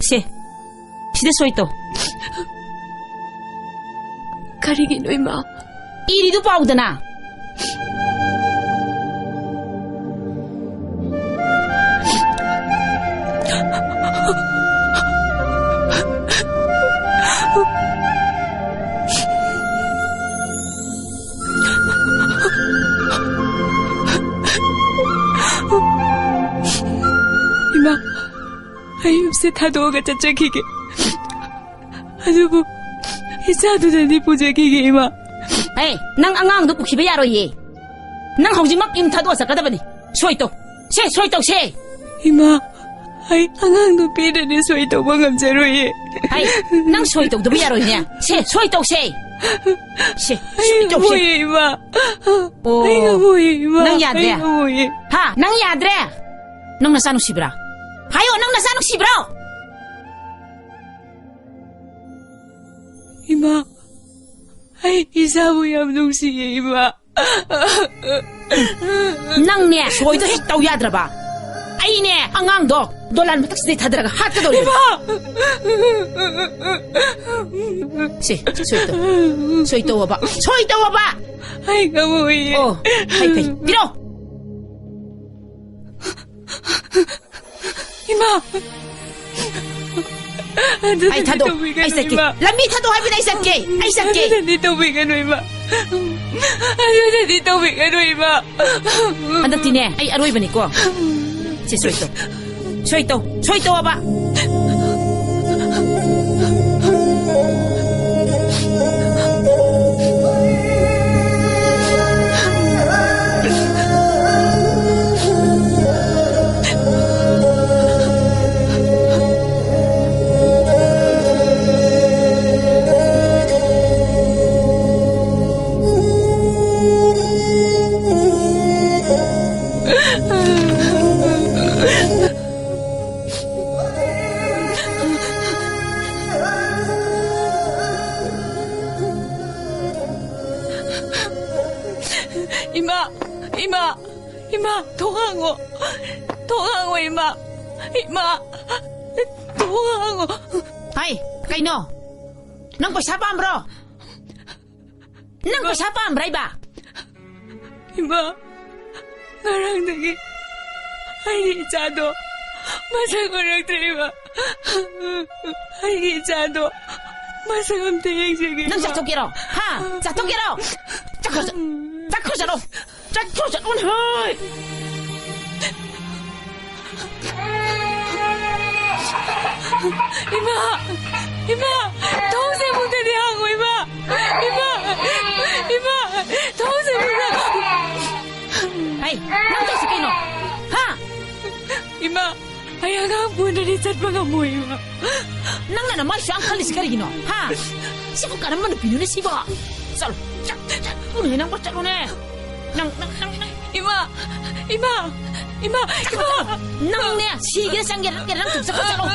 Sida soy to. Karigino, ima. Irido pa ako na. Ima, ayup se tadoga cacakige. Adubo, isado na ni pujakige, ima. Hey, nang angang do pukiba yaro ye. Nang haujimak im thado sa kadabani. Soy to. Se. Ima, ay angang no pida ni soy to bangam jaroye. Hey, nang soy to do yaro niya. Soy to. Se. Ay, ngamoy, ima. Oh. Ay, ngamoy, ima. Nang yadre. Ay, ngamoy. Ha, nang yadre. Nang nasanong sibra. Hayo, nang nasanong sibra. Ima, ay isa mo yung nungsiye, ima. Nang ne, soy to hek tau yadra ba. Ay ne, angang do. Dolan matak siday tadraga hat ka do. Ima! Soy to waba. Ay, ngamoy. Oh, hay. Tiro. Ima! Ay, tado. Ay, satke. Lami tado habi na isatke. Ay, satke. Ano na dito, Wigano, ima? Ano na dito, Wigano, ima? Andak tine, ay aroy ba ni ko? Soy to waba. Ima, 통항어, ima. Ima, 통항어. Ay, kaino. Nang pasapa bro. Nang pasapa bray ba? Ima, ngarang nagi. Ay, jado. Masang terima. Ay, jado. Masang tingin sige. Nang jatokiro. Ha, jatokiro. Jakro. Unhoy. Ima, 동생 뭉대리 하고 ima, 동생 뭉대. Ay, nang tasukino. Ha, Ima, ayagang punari chat mga mo ima. nang na naman siya ang kalis karigino. Ha, sipo ka naman pino na siba. Sal, unay nang pachalo ne. Nang. Ima. Nang ne, sige sang gerang tugsa ka salo.